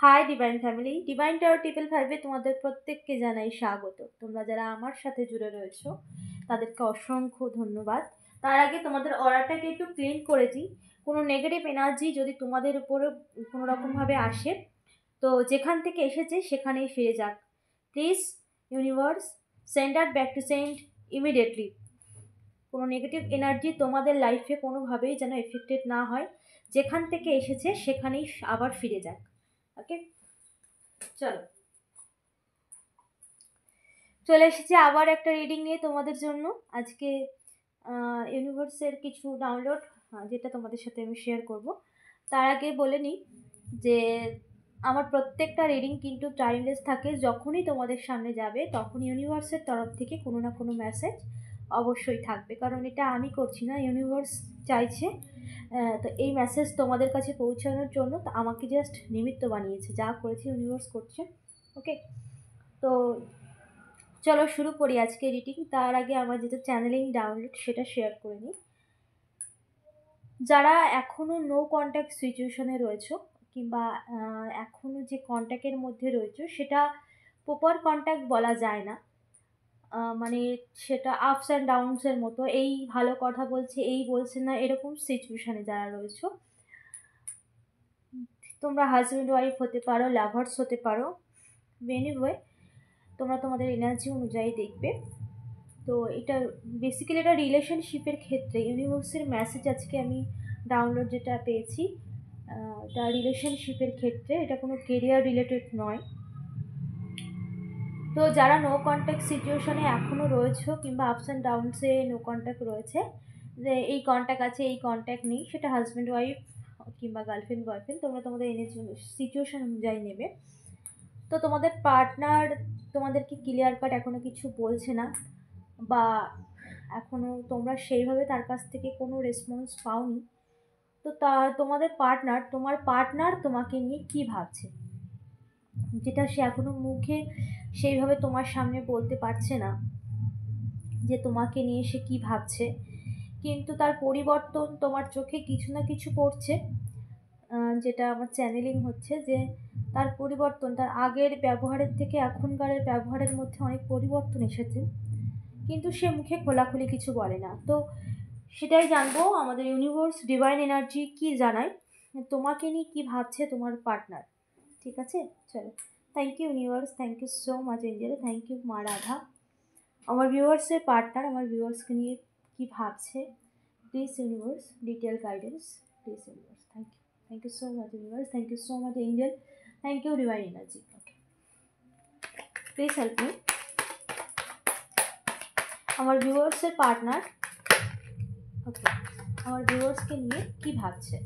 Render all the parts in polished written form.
Hi divine family, divine tower triple ফাইভে তোমাদের প্রত্যেককে জানাই স্বাগত। তোমরা যারা আমার সাথে জুড়ে রয়েছো তাদেরকে অসংখ্য ধন্যবাদ। তার আগে তোমাদের অরাটাকে একটু ক্লিন করেছি। কোনো নেগেটিভ এনার্জি যদি তোমাদের উপরে কোনো রকমভাবে আসে, তো যেখান থেকে এসেছে সেখানেই ফিরে যাক। Please universe, send out back to send immediately. কোনো নেগেটিভ এনার্জি তোমাদের লাইফে কোনোভাবেই যেন এফেক্টেড না হয়, যেখান থেকে এসেছে সেখানেই আবার ফিরে যাক। ওকে, চলো চলে এসেছি আবার একটা রিডিং নিয়ে তোমাদের জন্য। আজকে ইউনিভার্সের কিছু ডাউনলোড যেটা তোমাদের সাথে আমি শেয়ার করব। তার আগে বলে নিই যে আমার প্রত্যেকটা রিডিং কিন্তু টাইমলেস থাকে। যখনই তোমাদের সামনে যাবে তখন ইউনিভার্সের তরফ থেকে কোনো না কোনো মেসেজ অবশ্যই থাকবে, কারণ এটা আমি করছি না, ইউনিভার্স চাইছে। তো এই মেসেজ তোমাদের কাছে পৌঁছানোর জন্য আমাকে জাস্ট নিমিত্ত বানিয়েছে, যা করেছে ইউনিভার্স করছে। ওকে, তো চলো শুরু করি আজকে রিডিং। তার আগে আমার যেটা চ্যানেলিং ডাউনলোড সেটা শেয়ার করে নিই। যারা এখনও নো কন্ট্যাক্ট সিচুয়েশনে রয়েছো, কিংবা এখনও যে কন্ট্যাক্টের মধ্যে রয়েছো সেটা প্রপার কন্ট্যাক্ট বলা যায় না, মানে সেটা আপস অ্যান্ড ডাউনসের মতো, এই ভালো কথা বলছে এই বলছে না, এরকম সিচুয়েশানে যারা রয়েছো, তোমরা হাজব্যান্ড ওয়াইফ হতে পারো, লাভার্স হতে পারো, এনিওয়ে তোমরা তোমাদের এনার্জি অনুযায়ী দেখবে। তো এটা বেসিক্যালি এটা রিলেশনশিপের ক্ষেত্রে ইউনিভার্সের মেসেজ আজকে আমি ডাউনলোড যেটা পেয়েছি, এটা রিলেশনশিপের ক্ষেত্রে, এটা কোনো কেরিয়ার রিলেটেড নয়। তো যারা নো কন্ট্যাক্ট সিচুয়েশনে এখনও রয়েছে, কিংবা আপস অ্যান্ড ডাউনসে নো কন্ট্যাক্ট রয়েছে, যে এই কন্ট্যাক্ট আছে এই কন্ট্যাক্ট নেই, সেটা হাজব্যান্ড ওয়াইফ কিংবা গার্লফ্রেন্ড বয়ফ্রেন্ড, তোমরা তোমাদের সিচুয়েশন অনুযায়ী নেবে। তো তোমাদের পার্টনার তোমাদেরকে ক্লিয়ার কাট এখনও কিছু বলছে না, বা এখনও তোমরা সেইভাবে তার কাছ থেকে কোনো রেসপন্স পাওনি। তো তোমার পার্টনার তোমাকে নিয়ে কী ভাবছে, যেটা সে এখনও মুখে সেইভাবে তোমার সামনে বলতে পারছে না যে তোমাকে নিয়ে সে কী ভাবছে, কিন্তু তার পরিবর্তন তোমার চোখে কিছু না কিছু পড়ছে। যেটা আমার চ্যানেলিং হচ্ছে যে তার পরিবর্তন, তার আগের ব্যবহারের থেকে এখনকারের ব্যবহারের মধ্যে অনেক পরিবর্তন এসেছে, কিন্তু সে মুখে খোলাখুলি কিছু বলে না। তো সেটাই জানবো আমাদের ইউনিভার্স ডিভাইন এনার্জি কি জানায়, তোমাকে নিয়ে কী ভাবছে তোমার পার্টনার। ঠিক আছে, চলো। Thank you universe, thank you so much angel, thank you মা রাধা। আমার ভিউয়ার্সের পার্টনার আমার ভিউয়ার্সকে নিয়ে কী ভাবছে, please universe detail guidance, please universe. Thank you so much universe, thank you so much angel, thank you divine energy. Okay, please help me. আমার ভিউয়ার্সের পার্টনার, ওকে, আমার ভিউয়ার্সকে নিয়ে কী ভাবছে,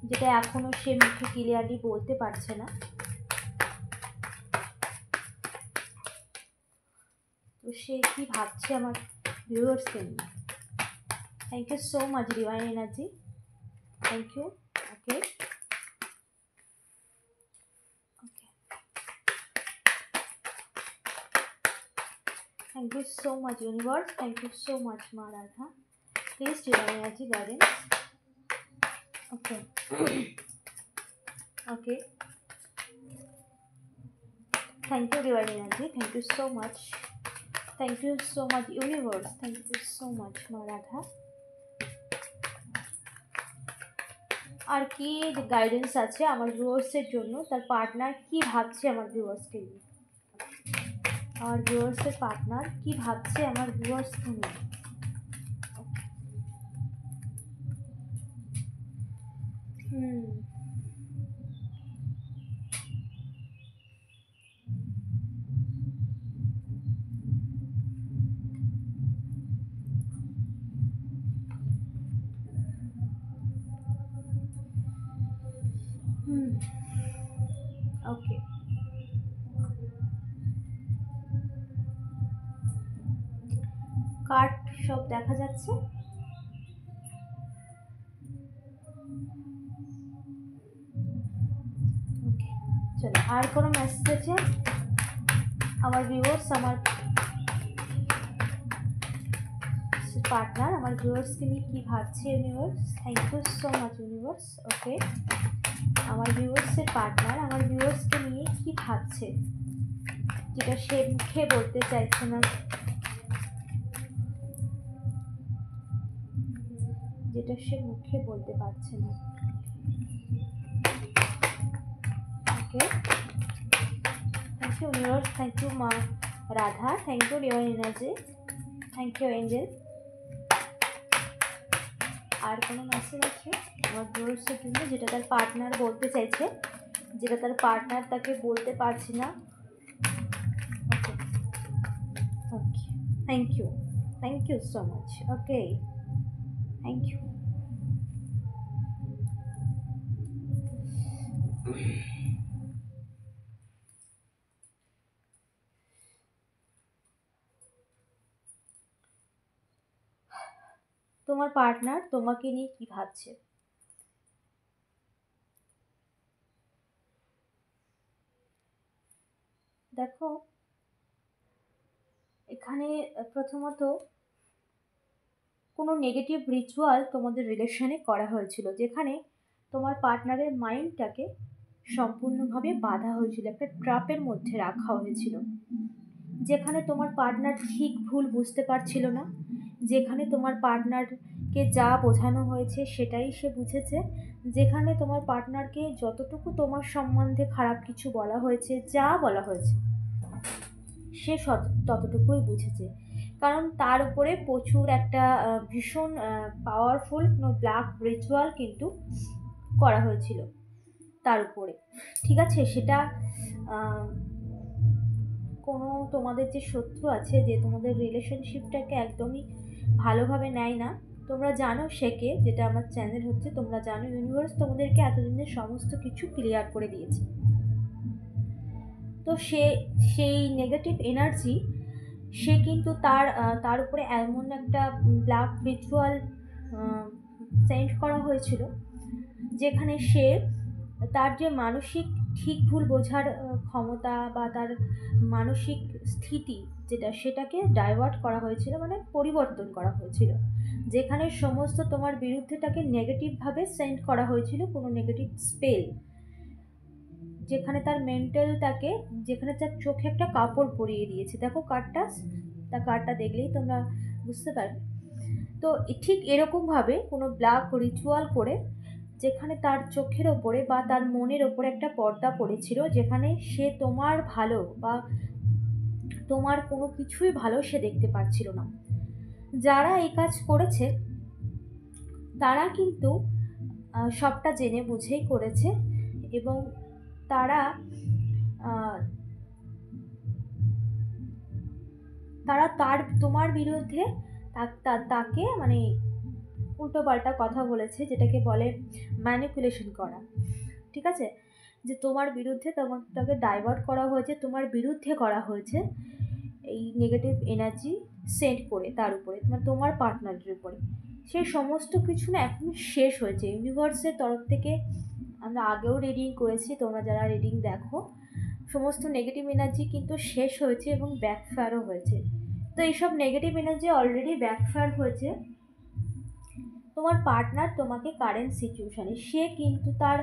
যেটা এখনও সে মুখে ক্লিয়ারলি বলতে পারছে না। তো সে কী ভাবছে আমার ভিউয়ার্সকে নিয়ে। Thank you so much divine energy, thank you. Okay, okay, thank you so much universe, thank you so much মা Radha, please divine energy guidance. Okay, okay, thank you divine energy, thank you so much, thank you so much universe, thank you so much মা রাধা। আর কি guidance আছে আমার ভিউয়ার্সের জন্য, তার partner কি ভাবছে আমার ভিউয়ার্সকে নিয়ে, আমার ভিউয়ার্সের পার্টনার কি ভাবছে আমার ভিউয়ার্সকে নিয়ে। ওকে, কার্ড সব দেখা যাচ্ছে। ওকে, চলো, আর কোনো মেসেজ আছে আমার ভিউয়ার্স, আমার পার্টনার আমার ভিউয়ার্সকে নিয়ে কী ভাবছে universe. Thank you so much universe. Okay, আমার ভিউয়ার্সের পার্টনার আমার ভিউয়ার্সকে নিয়ে কি ভাবছে, যেটা সে মুখে বলতে চাইছে না, যেটা সে মুখে বলতে পারছে না। Okay, thank you universe, thank you মা Radha, thank you divine energy, thank you angel. আর কোনো মেসেজ আছে আমার ভিউয়ার্সের জন্য, যেটা তার পার্টনার বলতে চাইছে, যেটা তার পার্টনার তাকে বলতে পারছে না? Okay okay, thank you so much. Okay, thank you. তোমার পার্টনার তোমাকে নিয়ে কি ভাবছে? দেখো, এখানে প্রথমত কোনো নেগেটিভ রিচুয়াল তোমাদের রিলেশনে করা হয়েছিল, যেখানে তোমার পার্টনারের মাইন্ডটাকে সম্পূর্ণভাবে বাঁধা হয়েছিল, একটা ট্র্যাপের মধ্যে রাখা হয়েছিল, যেখানে তোমার পার্টনার ঠিক ভুল বুঝতে পারছিল না, যেখানে তোমার পার্টনারকে যা বোঝানো হয়েছে সেটাই সে বুঝেছে, যেখানে তোমার পার্টনারকে যতটুকু তোমার সম্বন্ধে খারাপ কিছু বলা হয়েছে, যা বলা হয়েছে সে ততটুকুই বুঝেছে। কারণ তার উপরে প্রচুর একটা ভীষণ পাওয়ারফুল ব্ল্যাক রিচুয়াল কিন্তু করা হয়েছিল তার উপরে। ঠিক আছে, সেটা কোনো তোমাদের যে শত্রু আছে, যে তোমাদের রিলেশনশিপটাকে একদমই ভালোভাবে নেয় না, তোমরা জানো সে কে, যেটা আমার চ্যানেল হচ্ছে, তোমরা জানো ইউনিভার্স তোমাদেরকে এতদিনের সমস্ত কিছু ক্লিয়ার করে দিয়েছে। তো সেই নেগেটিভ এনার্জি সে কিন্তু তার উপরে এমন একটা ব্ল্যাক রিচুয়াল সেন্ড করা হয়েছিল, যেখানে সে তার যে মানসিক ঠিক ভুল বোঝার ক্ষমতা বা তার মানসিক স্থিতি যেটা, সেটাকে ডাইভার্ট করা হয়েছিল, মানে পরিবর্তন করা হয়েছিল, যেখানে সমস্ত তোমার বিরুদ্ধে তাকে নেগেটিভভাবে সেন্ড করা হয়েছিল, কোনো নেগেটিভ স্পেল, যেখানে তার মেন্টালটাকে, যেখানে তার চোখে একটা কাপড় পরিয়ে দিয়েছে। দেখো কার্ডটা দেখলেই তোমরা বুঝতে পারবে। তো ঠিক এরকমভাবে কোনো ব্ল্যাক রিচুয়াল করে, যেখানে তার চোখের ওপরে বা তার মনের ওপরে একটা পর্দা পড়েছিল, যেখানে সে তোমার ভালো বা তোমার কোনো কিছুই ভালো সে দেখতে পাচ্ছিল না। যারা এই কাজ করেছে তারা কিন্তু সবটা জেনে বুঝেই করেছে, এবং তারা তোমার বিরুদ্ধে তাকে মানে উল্টোপাল্টা কথা বলেছে, যেটাকে বলে ম্যানিপুলেশন করা। ঠিক আছে, যে তোমার বিরুদ্ধে তাকে ডাইভার্ট করা হয়েছে, তোমার বিরুদ্ধে করা হয়েছে এই নেগেটিভ এনার্জি সেন্ড করে তার উপরে, তোমার পার্টনারের উপরে। সেই সমস্ত কিছু না এখন শেষ হয়েছে ইউনিভার্সের তরফ থেকে। আমরা আগেও রিডিং করেছি, তোমরা যারা রিডিং দেখো, সমস্ত নেগেটিভ এনার্জি কিন্তু শেষ হয়েছে এবং ব্যাকফায়ারও হয়েছে। তো এইসব নেগেটিভ এনার্জি অলরেডি ব্যাকফায়ার হয়েছে। তোমার পার্টনার তোমাকে কারেন্ট সিচুয়েশানে সে কিন্তু তার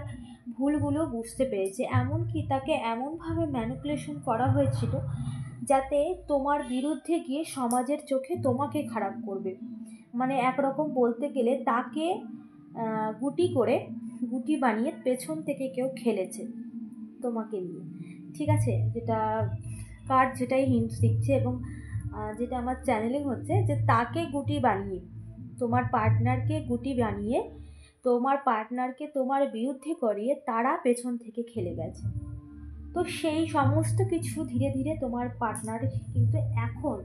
ভুলগুলো বুঝতে পেরেছে, এমনকি তাকে এমনভাবে ম্যানিপুলেশন করা হয়েছিল যাতে তোমার বিরুদ্ধে গিয়ে সমাজের চোখে তোমাকে খারাপ করবে। মানে একরকম বলতে গেলে তাকে গুটি বানিয়ে পেছন থেকে কেউ খেলেছে তোমাকে নিয়ে। ঠিক আছে, যেটা কার্ড যেটাই হিন্টস দিচ্ছে, এবং যেটা আমার চ্যানেলিং হচ্ছে, যে তাকে গুটি বানিয়ে, তোমার পার্টনারকে গুটি বানিয়ে, তোমার পার্টনারকে তোমার বিরুদ্ধে করিয়ে তারা পেছন থেকে খেলে গেছে। তো সেই সমস্ত কিছু ধীরে ধীরে তোমার পার্টনার কিন্তু এখন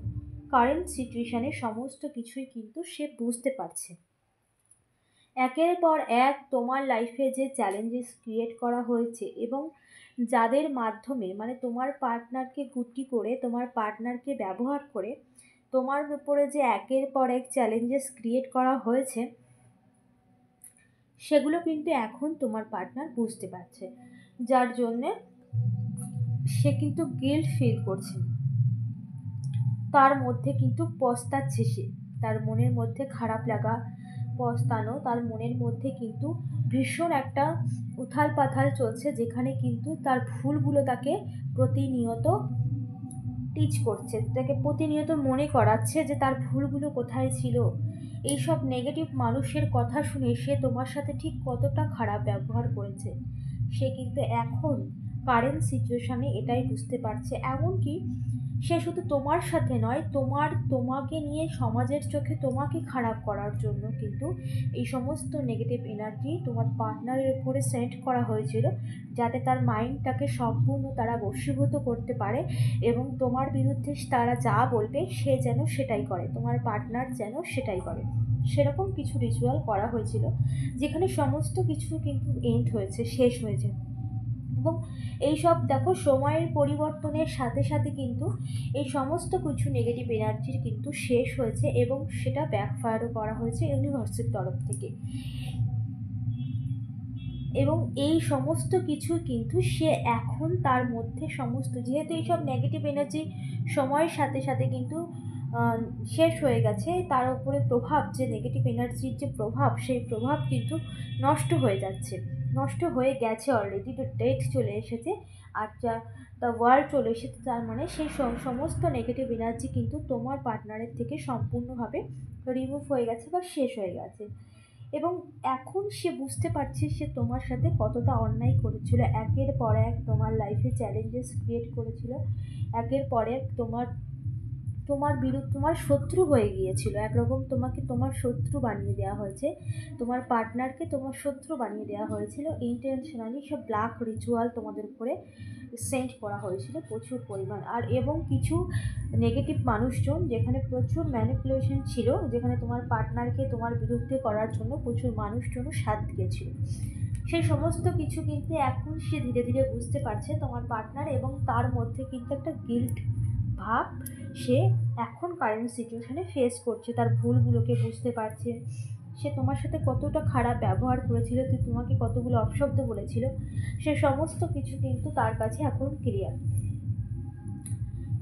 কারেন্ট সিচুয়েশানে সমস্ত কিছুই কিন্তু সে বুঝতে পারছে। একের পর এক তোমার লাইফে যে চ্যালেঞ্জেস ক্রিয়েট করা হয়েছে, এবং যাদের মাধ্যমে মানে তোমার পার্টনারকে গুটি করে, তোমার পার্টনারকে ব্যবহার করে তোমার উপরে যে একের পর এক চ্যালেঞ্জেস ক্রিয়েট করা হয়েছে, সেগুলো কিন্তু এখন তোমার পার্টনার বুঝতে পারছে, যার জন্যে সে কিন্তু গিল্ট ফিল করছে, তার মধ্যে কিন্তু পস্তাচ্ছে, সে তার মনের মধ্যে খারাপ লাগা, পস্তানো, তার মনের মধ্যে কিন্তু ভীষণ একটা উথাল পাথাল চলছে, যেখানে কিন্তু তার ভুলগুলো তাকে প্রতিনিয়ত টিচ করছে, তাকে প্রতিনিয়ত মনে করাচ্ছে যে তার ভুলগুলো কোথায় ছিল। এইসব নেগেটিভ মানুষের কথা শুনে সে তোমার সাথে ঠিক কতটা খারাপ ব্যবহার করেছে সে কিন্তু এখন কারেন্ট সিচুয়েশনে এটাই বুঝতে পারছে। এমনকি সে শুধু তোমার সাথে নয়, তোমাকে নিয়ে সমাজের চোখে তোমাকে খারাপ করার জন্য কিন্তু এই সমস্ত নেগেটিভ এনার্জি তোমার পার্টনারের উপরে সেন্ড করা হয়েছিল, যাতে তার মাইন্ডটাকে সম্পূর্ণ তারা বশীভূত করতে পারে এবং তোমার বিরুদ্ধে তারা যা বলবে সে যেন সেটাই করে, তোমার পার্টনার যেন সেটাই করে। সেরকম কিছু রিচুয়াল করা হয়েছিল, যেখানে সমস্ত কিছু কিন্তু এন্ড হয়েছে, শেষ হয়েছে। এবং এইসব দেখো সময়ের পরিবর্তনের সাথে সাথে কিন্তু এই সমস্ত কিছু নেগেটিভ এনার্জির কিন্তু শেষ হয়েছে, এবং সেটা ব্যাকফায়ারও করা হয়েছে ইউনিভার্সের তরফ থেকে। এবং এই সমস্ত কিছু কিন্তু সে এখন তার মধ্যে সমস্ত, যেহেতু এইসব নেগেটিভ এনার্জি সময়ের সাথে সাথে কিন্তু শেষ হয়ে গেছে, তার উপরে প্রভাব, যে নেগেটিভ এনার্জির যে প্রভাব, সেই প্রভাব কিন্তু নষ্ট হয়ে যাচ্ছে, নষ্ট হয়ে গেছে অলরেডি, তো ডেট চলে এসেছে। আর যা দ্য ওয়ার্ল্ড চলে এসেছে, তার মানে সেই সমস্ত নেগেটিভ এনার্জি কিন্তু তোমার পার্টনারের থেকে সম্পূর্ণভাবে রিমুভ হয়ে গেছে বা শেষ হয়ে গেছে। এবং এখন সে বুঝতে পারছে সে তোমার সাথে কতটা অন্যায় করেছিল, একের পর এক তোমার লাইফে চ্যালেঞ্জেস ক্রিয়েট করেছিল, একের পর এক তোমার বিরুদ্ধে তোমার শত্রু হয়ে গিয়েছিল, একরকম তোমাকে তোমার শত্রু বানিয়ে দেওয়া হয়েছে, তোমার পার্টনারকে তোমার শত্রু বানিয়ে দেওয়া হয়েছিল ইন্টেনশনালি। সব ব্ল্যাক রিচুয়াল তোমাদের উপরে সেন্ড করা হয়েছিল প্রচুর পরিমাণ। আর এবং কিছু নেগেটিভ মানুষজন, যেখানে প্রচুর ম্যানিপুলেশন ছিল, যেখানে তোমার পার্টনারকে তোমার বিরুদ্ধে করার জন্য প্রচুর মানুষজনও সাথ দিয়েছিল, সেই সমস্ত কিছু কিন্তু এখন সে ধীরে ধীরে বুঝতে পারছে তোমার পার্টনার, এবং তার মধ্যে কিন্তু একটা গিল্ট ভাব সে এখন কারেন্ট সিচুয়েশনে ফেস করছে, তার ভুলগুলোকে বুঝতে পারছে, সে তোমার সাথে কতটা খারাপ ব্যবহার করেছিল, তোমাকে কতগুলো অপশব্দ বলেছিল, সে সমস্ত কিছু কিন্তু তার কাছে এখন ক্লিয়ার।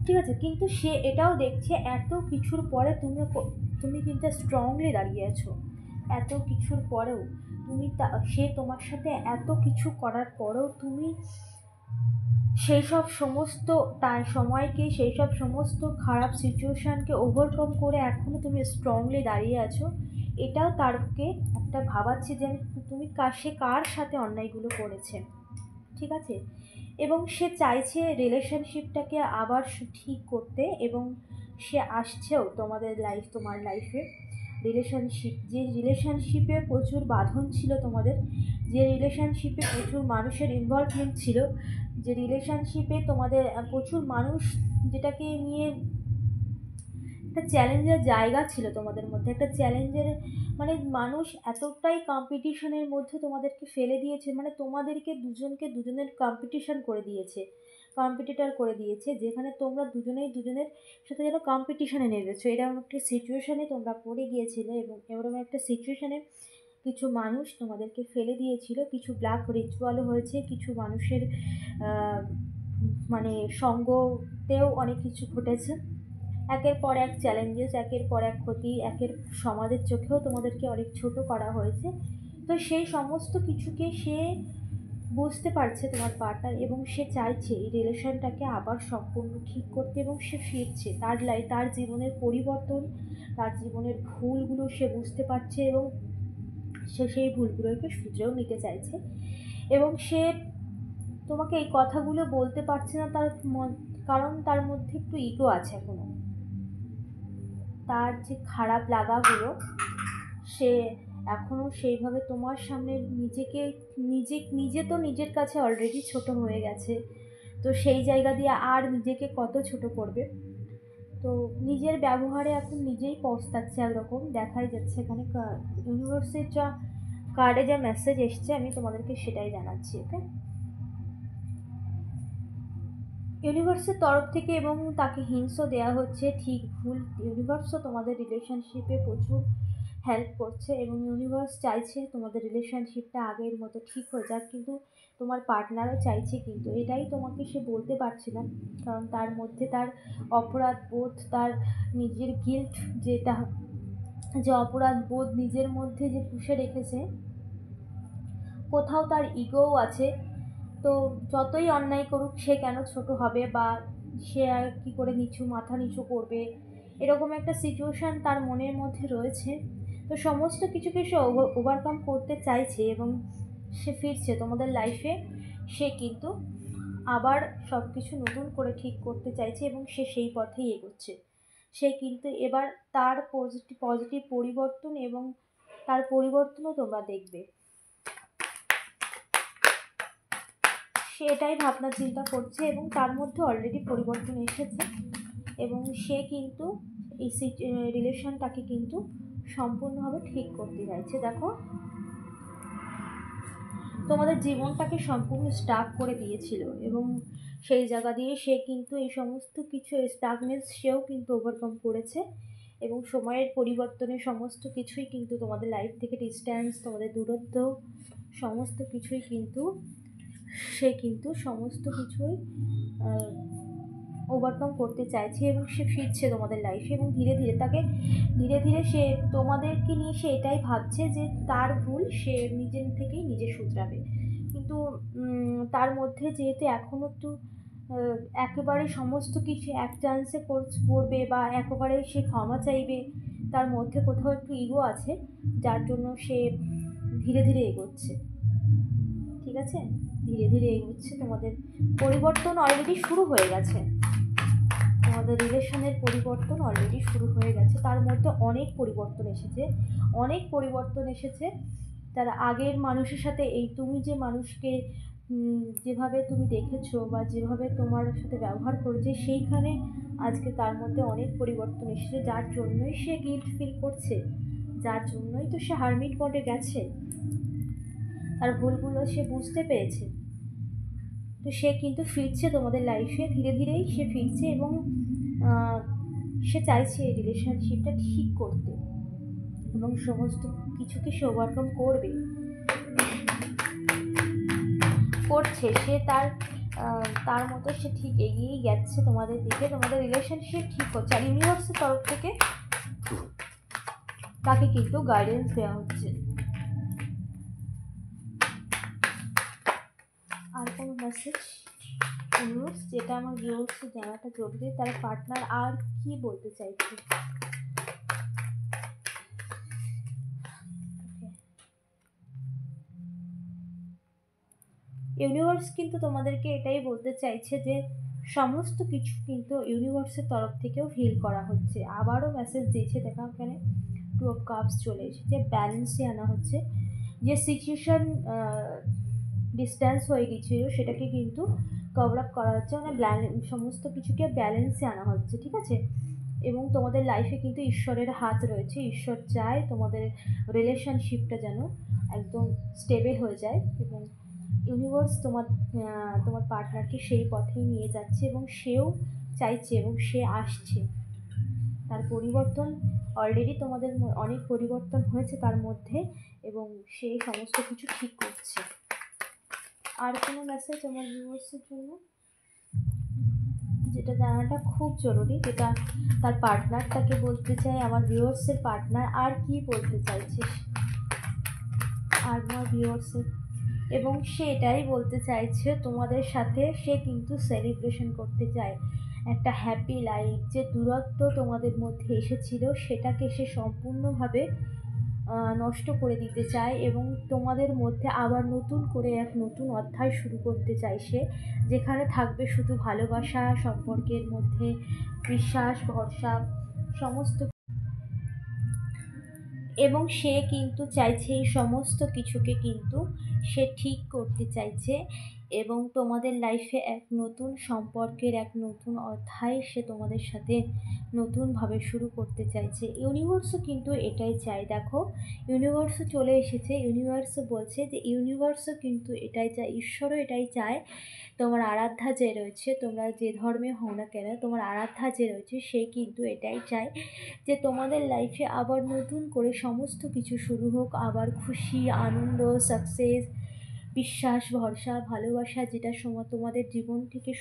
ঠিক আছে, কিন্তু সে এটাও দেখছে এত কিছুর পরে তুমি কিন্তু স্ট্রংলি দাঁড়িয়ে আছো, এত কিছুর পরেও সে তোমার সাথে এত কিছু করার পরেও তুমি সেই সব সমস্ত তার সময়কে, সেই সব সমস্ত খারাপ সিচুয়েশানকে ওভারকাম করে এখনও তুমি স্ট্রংলি দাঁড়িয়ে আছো। এটাও তারকে একটা ভাবাচ্ছে যে সে কার সাথে অন্যায়গুলো করেছে। ঠিক আছে, এবং সে চাইছে রিলেশনশিপটাকে আবার ঠিক করতে, এবং সে আসছেও তোমার লাইফে। যে রিলেশনশিপে প্রচুর বাঁধন ছিল তোমাদের, যে রিলেশনশিপে প্রচুর মানুষের ইনভলভমেন্ট ছিল, যে রিলেশনশিপে তোমাদের প্রচুর মানুষ, যেটাকে নিয়ে একটা চ্যালেঞ্জের জায়গা ছিল তোমাদের মধ্যে, একটা চ্যালেঞ্জের মানে মানুষ এতটাই কম্পিটিশনের মধ্যে তোমাদেরকে ফেলে দিয়েছে, মানে তোমাদেরকে দুজনের কম্পিটিশন করে দিয়েছে, কম্পিটিটর করে দিয়েছে, যেখানে তোমরা দুজনের সাথে যেন কম্পিটিশনে নেমেছো, এরকম একটা সিচুয়েশনে তোমরা পড়ে গিয়েছিলে। এবং এরকম একটা সিচুয়েশনে কিছু মানুষ তোমাদেরকে ফেলে দিয়েছিল, কিছু ব্ল্যাক রিচুয়ালও হয়েছে, কিছু মানুষের মানে সঙ্গতেও অনেক কিছু ঘটেছে, একের পর এক চ্যালেঞ্জেস, একের পর এক ক্ষতি, সমাজের চোখেও তোমাদেরকে অনেক ছোট করা হয়েছে। তো সেই সমস্ত কিছুকে সে বুঝতে পারছে তোমার পার্টনার, এবং সে চাইছে এই রিলেশনটাকে আবার সম্পূর্ণ ঠিক করতে, এবং সে ফিরছে তার জীবনের পরিবর্তন, তার জীবনের ভুলগুলো সে বুঝতে পারছে, এবং সে সেই ভুলগুলোকে শুধরেও নিতে চাইছে। এবং সে তোমাকে এই কথাগুলো বলতে পারছে না, কারণ তার মধ্যে একটু ইগো আছে এখনো, তার যে খারাপ লাগাগুলো সে এখনও সেইভাবে তোমার সামনে নিজে তো নিজের কাছে অলরেডি ছোট হয়ে গেছে, তো সেই জায়গা দিয়ে আর নিজেকে কত ছোট করবে, তো নিজের ব্যবহারে এখন নিজেই পস্তাচ্ছে, একরকম দেখাই যাচ্ছে এখানে। ইউনিভার্সের যা কার্ডে যা মেসেজ এসছে আমি তোমাদেরকে সেটাই জানাচ্ছি। ওকে, ইউনিভার্সের তরফ থেকে, এবং তাকে হিন্টসও দেওয়া হচ্ছে ঠিক ভুল, ইউনিভার্সও তোমাদের রিলেশনশিপে প্রচুর হেল্প করছে, এবং ইউনিভার্স চাইছে তোমাদের রিলেশনশিপটা আগের মতো ঠিক হয়ে যাক, কিন্তু তোমার পার্টনারও চাইছে, কিন্তু এটাই তোমাকে সে বলতে পারছে না, কারণ তার মধ্যে তার অপরাধ বোধ, তার নিজের গিল্ট, যে অপরাধ বোধ নিজের মধ্যে যে পুষে রেখেছে, কোথাও তার ইগোও আছে। তো যতই অন্যায় করুক সে কেন ছোট হবে, বা সে আর কী করে মাথা নিচু করবে, এরকম একটা সিচুয়েশান তার মনের মধ্যে রয়েছে। তো সমস্ত কিছুকে সে ওভারকাম করতে চাইছে এবং সে ফিরছে তোমাদের লাইফে। সে কিন্তু আবার সব কিছু নতুন করে ঠিক করতে চাইছে এবং সে সেই পথেই এগোচ্ছে। সে কিন্তু এবার তার পজিটিভ পরিবর্তন, এবং তার পরিবর্তনও তোমরা দেখবে। সে এটাই ভাবনা চিন্তা করছে এবং তার মধ্যে অলরেডি পরিবর্তন এসেছে, এবং সে কিন্তু এই রিলেশনটাকে কিন্তু সম্পূর্ণভাবে ঠিক করতে চাইছে। দেখো, তোমাদের জীবনটাকে সম্পূর্ণ স্টাক করে দিয়েছিল, এবং সেই জায়গা দিয়ে সে কিন্তু এই সমস্ত কিছু স্টাকনেস সেও কিন্তু ওভারকাম করেছে, এবং সময়ের পরিবর্তনে সমস্ত কিছুই কিন্তু তোমাদের লাইফ থেকে ডিস্ট্যান্স, তোমাদের দূরত্ব, সমস্ত কিছুই কিন্তু সে কিন্তু সমস্ত কিছুই ওভারকাম করতে চাইছে, এবং সে ফিরছে তোমাদের লাইফে। এবং ধীরে ধীরে সে তোমাদেরকে নিয়ে সে এটাই ভাবছে যে তার ভুল সে নিজের থেকেই নিজে শুধরাবে। কিন্তু তার মধ্যে যেহেতু এখনও একটু একেবারে সমস্ত কিছু এক চান্সে করবে, বা একেবারে সে ক্ষমা চাইবে, তার মধ্যে কোথাও একটু ইগো আছে, যার জন্য সে ধীরে ধীরে এগোচ্ছে। ঠিক আছে, ধীরে ধীরে এগোচ্ছে। তোমাদের পরিবর্তন অলরেডি শুরু হয়ে গেছে, তোমাদের রিলেশনের পরিবর্তন অলরেডি শুরু হয়ে গেছে। তার মধ্যে অনেক পরিবর্তন এসেছে। তার আগের মানুষের সাথে এই তুমি যে মানুষকে যেভাবে তুমি দেখেছো বা যেভাবে তোমার সাথে ব্যবহার করেছে, সেইখানে আজকে তার মধ্যে অনেক পরিবর্তন এসেছে, যার জন্যই সে গিল্ট ফিল করছে, যার জন্যই তো সে হারমিট মোডে গেছে। তার ভুলগুলো সে বুঝতে পেরেছে। তো সে কিন্তু ফিরছে তোমাদের লাইফে, ধীরে ধীরেই সে ফিরছে, এবং সে চাইছে এই রিলেশনশিপটা ঠিক করতে, এবং সমস্ত কিছুকে সে ওভারকাম করছে। সে তার মতো সে ঠিক এগিয়েই যাচ্ছে তোমাদের দিকে। তোমাদের রিলেশনশিপ ঠিক হচ্ছে, আর ইউনিভার্সের তরফ থেকে তাকে কিন্তু গাইডেন্স দেওয়া হচ্ছে। আর কোনো মেসেজ ইউনিভার্স যেটা আমার ভিউয়ার্সকে জানাটা জরুরি, তার পার্টনার আর কি বলতে চাইছে? ইউনিভার্স কিন্তু তোমাদেরকে এটাই বলতে চাইছে যে সমস্ত কিছু কিন্তু ইউনিভার্সের তরফ থেকেও হিল করা হচ্ছে। আবারও মেসেজ দিয়েছে, দেখা ওখানে 2 অফ কাপস চলে এসেছে, ব্যালেন্সে আনা হচ্ছে। যে সিচুয়েশান ডিস্ট্যান্স হয়ে গিয়েছিল সেটাকে কিন্তু কভার আপ করা হচ্ছে, মানে সমস্ত কিছুকে ব্যালেন্সে আনা হচ্ছে। ঠিক আছে, এবং তোমাদের লাইফে কিন্তু ঈশ্বরের হাত রয়েছে। ঈশ্বর চায় তোমাদের রিলেশনশিপটা যেন একদম স্টেবল হয়ে যায়, এবং ইউনিভার্স তোমার পার্টনারকে সেই পথেই নিয়ে যাচ্ছে, এবং সেও চাইছে এবং সে আসছে। তার পরিবর্তন অলরেডি তোমাদের অনেক পরিবর্তন হয়েছে তার মধ্যে, এবং সে সমস্ত কিছু ঠিক করছে। আর কোনো মেসেজ আমার ভিউয়ার্সের জন্য যেটা জানাটা খুব জরুরি, যেটা তার পার্টনার তাকে বলতে চায়, আমার ভিউয়ার্সের পার্টনার আর কি বলতে চাইছে আমার ভিউয়ার্সের, এবং সে এটাই বলতে চাইছে তোমাদের সাথে সে কিন্তু সেলিব্রেশন করতে চায় একটা হ্যাপি লাইফ। যে দূরত্ব তোমাদের মধ্যে এসেছিল সেটাকে সে সম্পূর্ণভাবে নষ্ট করে দিতে চায়, এবং তোমাদের মধ্যে আবার নতুন করে এক নতুন অধ্যায় শুরু করতে চায় সে, যেখানে থাকবে শুধু ভালোবাসা, সম্পর্কের মধ্যে বিশ্বাস, ভরসা, সমস্ত। এবং সে কিন্তু চাইছে এই সমস্ত কিছুকে কিন্তু সে ঠিক করতে চাইছে, এবং তোমাদের লাইফে এক নতুন সম্পর্কের এক নতুন অধ্যায় সে তোমাদের সাথে নতুনভাবে শুরু করতে চাইছে। ইউনিভার্সও কিন্তু এটাই চায়। দেখো, ইউনিভার্সও চলে এসেছে। ইউনিভার্সও বলছে যে ইউনিভার্সও কিন্তু এটাই চায়, ঈশ্বরও এটাই চায়। তোমার আরাধ্যা যে রয়েছে, তোমরা যে ধর্মে হও না কেন, তোমার আরাধ্যা যে রয়েছে সে কিন্তু এটাই চায় যে তোমাদের লাইফে আবার নতুন করে সমস্ত কিছু শুরু হোক, আবার খুশি, আনন্দ, সাকসেস, বিশ্বাস, ভরসা, ভালোবাসা, যেটা তোমাদের জীবন থেকে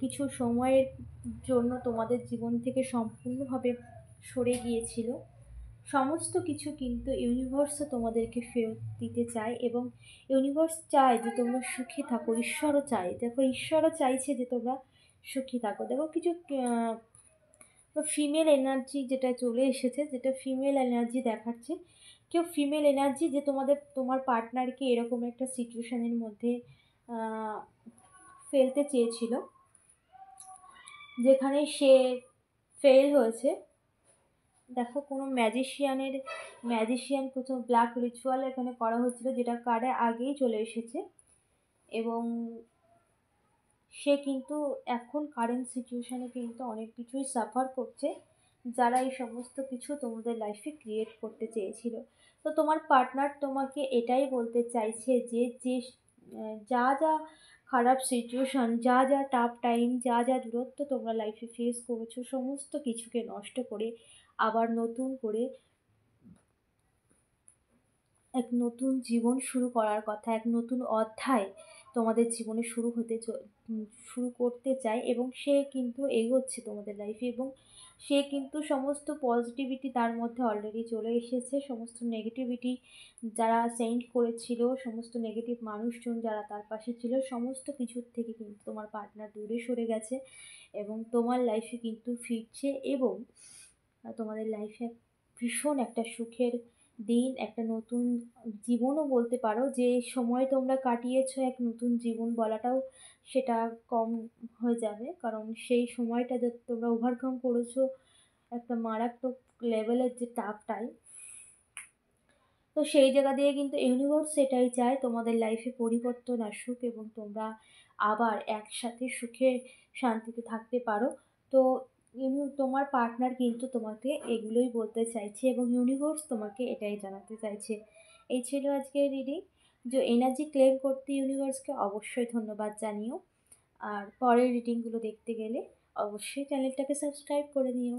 কিছু সময়ের জন্য তোমাদের জীবন থেকে সম্পূর্ণভাবে সরে গিয়েছিল, সমস্ত কিছু কিন্তু ইউনিভার্সও তোমাদেরকে ফেরত দিতে চায়, এবং ইউনিভার্স চায় যে তোমরা সুখী থাকো, ঈশ্বরও চায়, দেখো ঈশ্বরও চাইছে যে তোমরা সুখী থাকো। দেখো কিছু ফিমেল এনার্জি যেটা চলে এসেছে, যেটা ফিমেল এনার্জি দেখাচ্ছে, কেউ ফিমেল এনার্জি যে তোমার পার্টনারকে এরকম একটা সিচুয়েশনের মধ্যে ফেলতে চেয়েছিল, যেখানে সে ফেল হয়েছে। দেখো কোনো ম্যাজিশিয়ান কোথাও ব্ল্যাক রিচুয়াল এখানে করা হচ্ছিল, যেটা কার্ডে আগেই চলে এসেছে, এবং সে কিন্তু এখন কারেন্ট সিচুয়েশানে কিন্তু অনেক কিছুই সাফার করছে, যারা এই সমস্ত কিছু তোমাদের লাইফে ক্রিয়েট করতে চেয়েছিল। তো তোমার পার্টনার তোমাকে এটাই বলতে চাইছে যে যে যা যা খারাপ সিচুয়েশান, যা যা টাফ টাইম, যা যা দূরত্ব তোমরা লাইফে ফেস করেছো, সমস্ত কিছুকে নষ্ট করে আবার নতুন করে এক নতুন জীবন শুরু করার কথা, এক নতুন অধ্যায় তোমাদের জীবনে শুরু করতে চায়, এবং সে কিন্তু এগোচ্ছে তোমাদের লাইফে, এবং সে কিন্তু সমস্ত পজিটিভিটি তার মধ্যে অলরেডি চলে এসেছে। সমস্ত নেগেটিভিটি যারা সেন্ড করেছিল, সমস্ত নেগেটিভ মানুষজন যারা তার পাশে ছিল, সমস্ত কিছুর থেকে কিন্তু তোমার পার্টনার দূরে সরে গেছে, এবং তোমার লাইফে কিন্তু ফিরছে, এবং তোমাদের লাইফে ভীষণ একটা সুখের দিন, একটা নতুন জীবনও বলতে পারো, যে সময় তোমরা কাটিয়েছো, এক নতুন জীবন বলাটাও সেটা কম হয়ে যাবে, কারণ সেই সময়টা যে তোমরা ওভারকাম করেছো একটা মারাত্মক লেভেলের যে টাফ টাইম। তো সেই জায়গা দিয়ে কিন্তু ইউনিভার্স সেটাই চায় তোমাদের লাইফে পরিবর্তন আসুক, এবং তোমরা আবার একসাথে সুখে শান্তিতে থাকতে পারো। তো তোমার পার্টনার কিন্তু তোমাকে এগুলোই বলতে চাইছে, এবং ইউনিভার্স তোমাকে এটাই জানাতে চাইছে। এই ছিল আজকের রিডিং। যে এনার্জি ক্লেম করতে ইউনিভার্সকে অবশ্যই ধন্যবাদ জানিও, আর পরের রিডিংগুলো দেখতে গেলে অবশ্যই চ্যানেলটাকে সাবস্ক্রাইব করে নিও।